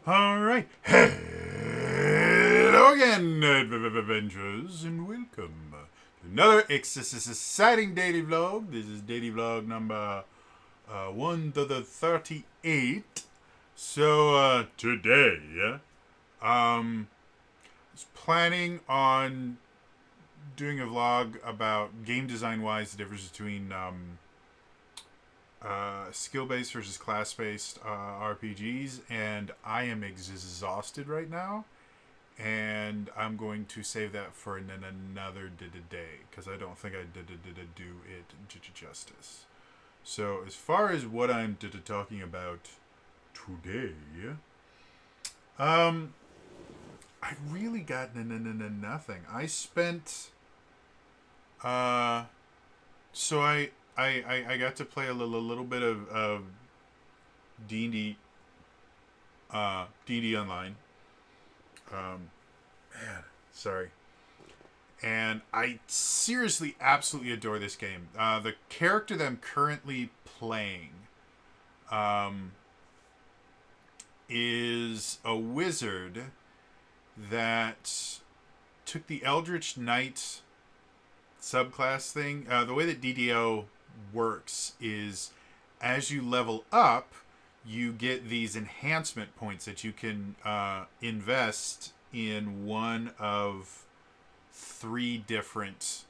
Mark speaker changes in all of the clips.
Speaker 1: All right. Hello again, adventurers, and welcome to another exciting daily vlog. This is daily vlog number 138. So today, I was planning on doing a vlog about game design wise the difference between skill based versus class based RPGs, and I am exhausted right now. And I'm going to save that for another day because I don't think I did do it justice. So, as far as what I'm talking about today, um, I really got nothing. I spent, uh, so I got to play a little bit of D&D, D&D online. Um, man, sorry. And I seriously, absolutely adore this game. The character that I'm currently playing um, is a wizard that took the Eldritch Knight subclass thing. The way that DDO works is as you level up, you get these enhancement points that you can invest in one of three different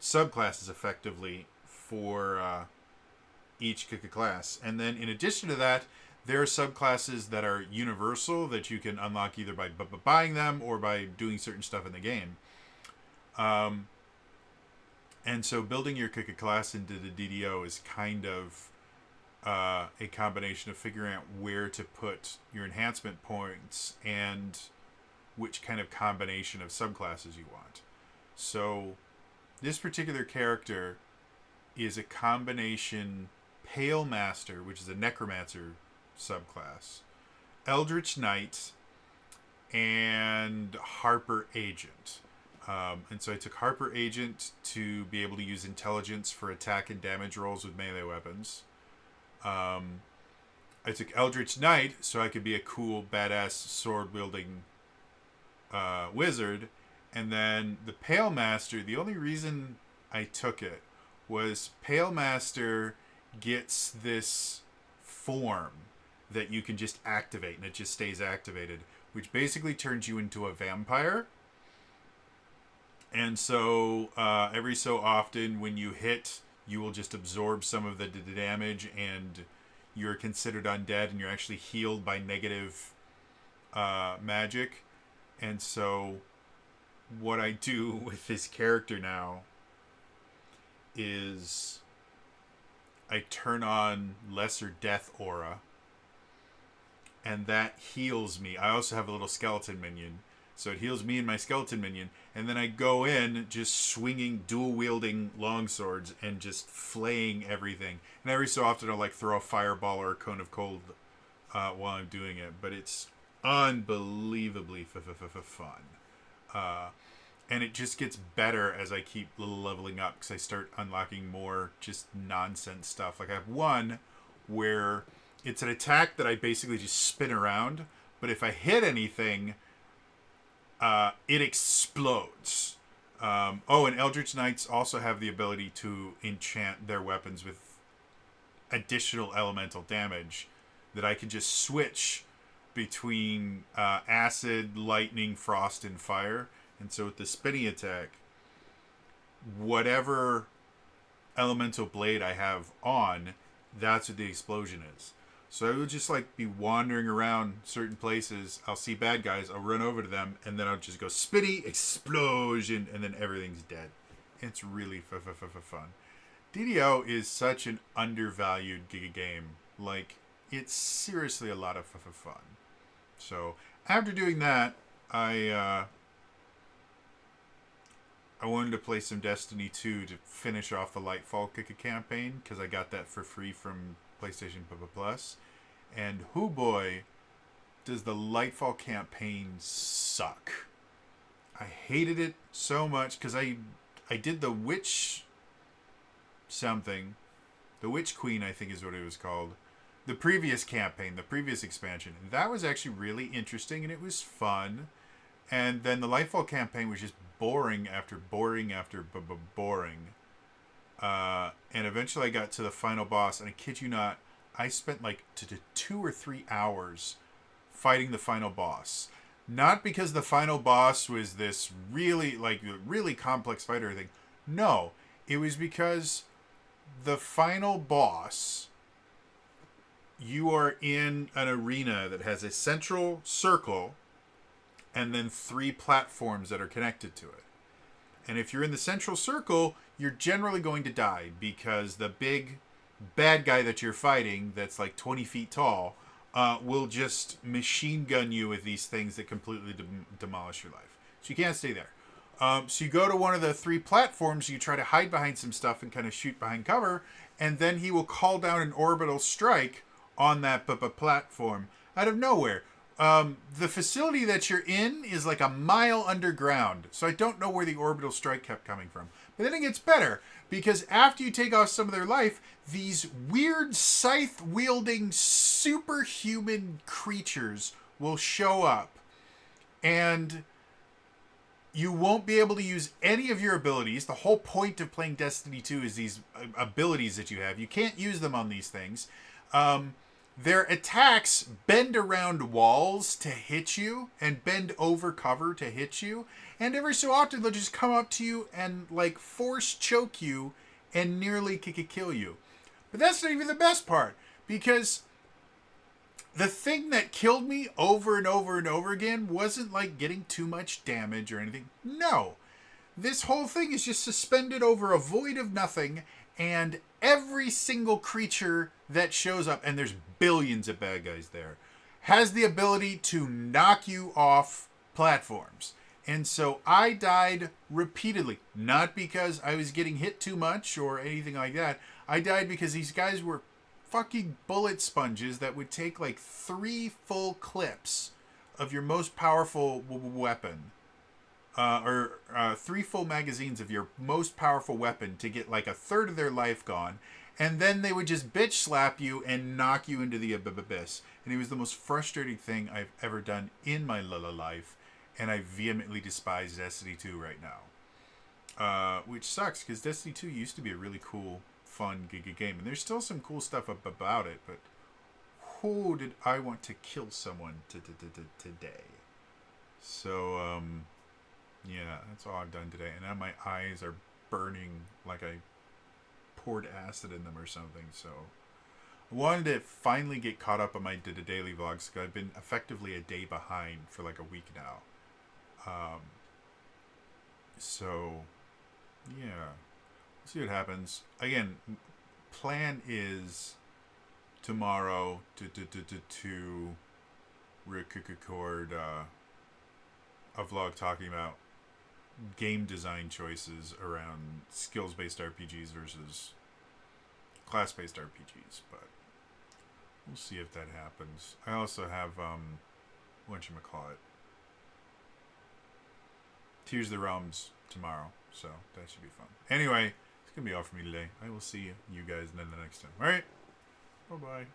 Speaker 1: subclasses effectively for each class. And then in addition to that, there are subclasses that are universal that you can unlock either by buying them or by doing certain stuff in the game. Um, and so building your class into the DDO is kind of a combination of figuring out where to put your enhancement points and which kind of combination of subclasses you want. So this particular character is a combination Pale Master, which is a Necromancer subclass, Eldritch Knight, and Harper Agent. And so I took Harper Agent to be able to use intelligence for attack and damage rolls with melee weapons. I took Eldritch Knight so I could be a cool, badass, sword-wielding wizard. And then the Pale Master, the only reason I took it was Pale Master gets this form that you can just activate, and it just stays activated, which basically turns you into a vampire. And so every so often when you hit, you will just absorb some of the damage, and you're considered undead, and you're actually healed by negative magic. And so what I do with this character now is I turn on Lesser Death Aura, and that heals me. I also have a little skeleton minion, so it heals me and my skeleton minion, and then I go in just swinging, dual-wielding longswords and just flaying everything. And every so often I'll like throw a fireball or a cone of cold while I'm doing it, but it's unbelievably fun. And it just gets better as I keep leveling up because I start unlocking more just nonsense stuff. Like I have one where it's an attack that I basically just spin around, but if I hit anything, it explodes. And Eldritch Knights also have the ability to enchant their weapons with additional elemental damage that I can just switch between acid, lightning, frost, and fire. And so with the spinning attack, whatever elemental blade I have on, that's what the explosion is. So I would just like be wandering around certain places. I'll see bad guys. I'll run over to them, and then I'll just go spinny explosion, and then everything's dead. It's really fun. DDO is such an undervalued game. Like, it's seriously a lot of fun. So after doing that, I wanted to play some Destiny 2 to finish off the Lightfall campaign because I got that for free from PlayStation Plus. And hoo boy, does the Lightfall campaign suck. I hated it so much because I did the Witch something. The Witch Queen, I think is what it was called. the previous campaign, the previous expansion. And that was actually really interesting and it was fun. And then the Lightfall campaign was just boring after boring after boring. And eventually I got to the final boss, and I kid you not, I spent like 2 or 3 hours fighting the final boss. Not because the final boss was this really complex fight or anything. No, it was because the final boss, you are in an arena that has a central circle and then 3 platforms that are connected to it. And if you're in the central circle, you're generally going to die because the big bad guy that you're fighting that's like 20 feet tall will just machine gun you with these things that completely demolish your life. So you can't stay there. So you go to one of the 3 platforms, you try to hide behind some stuff and kind of shoot behind cover, and then he will call down an orbital strike on that platform out of nowhere. The facility that you're in is like a mile underground, so I don't know where the orbital strike kept coming from. But then it gets better, because after you take off some of their life, these weird scythe-wielding superhuman creatures will show up, and you won't be able to use any of your abilities. The whole point of playing Destiny 2 is these abilities that you have. You can't use them on these things. Their attacks bend around walls to hit you and bend over cover to hit you. And every so often they'll just come up to you and like force choke you and nearly kill you. But that's not even the best part, because the thing that killed me over and over and over again wasn't like getting too much damage or anything. No. This whole thing is just suspended over a void of nothing, and every single creature that shows up, and there's billions of bad guys there, has the ability to knock you off platforms. And so I died repeatedly, not because I was getting hit too much or anything like that. I died because these guys were fucking bullet sponges that would take like 3 full clips of your most powerful weapon. Or 3 full magazines of your most powerful weapon to get like a third of their life gone. And then they would just bitch slap you and knock you into the abyss. And it was the most frustrating thing I've ever done in my life. And I vehemently despise Destiny 2 right now. Which sucks, because Destiny 2 used to be a really cool, fun, game. And there's still some cool stuff about it. But who did I want to kill someone today? So, yeah, that's all I've done today. And now my eyes are burning like I poured acid in them or something. So I wanted to finally get caught up on my daily vlogs, because I've been effectively a day behind for like a week now. So yeah, we'll see what happens. Again, plan is tomorrow to record a vlog talking about game design choices around skills-based RPGs versus class-based RPGs, but we'll see if that happens. I also have whatchamacallit, Tears of the Realms tomorrow, so that should be fun. Anyway, it's gonna be all for me today. I will see you guys in the next time. All right, bye bye.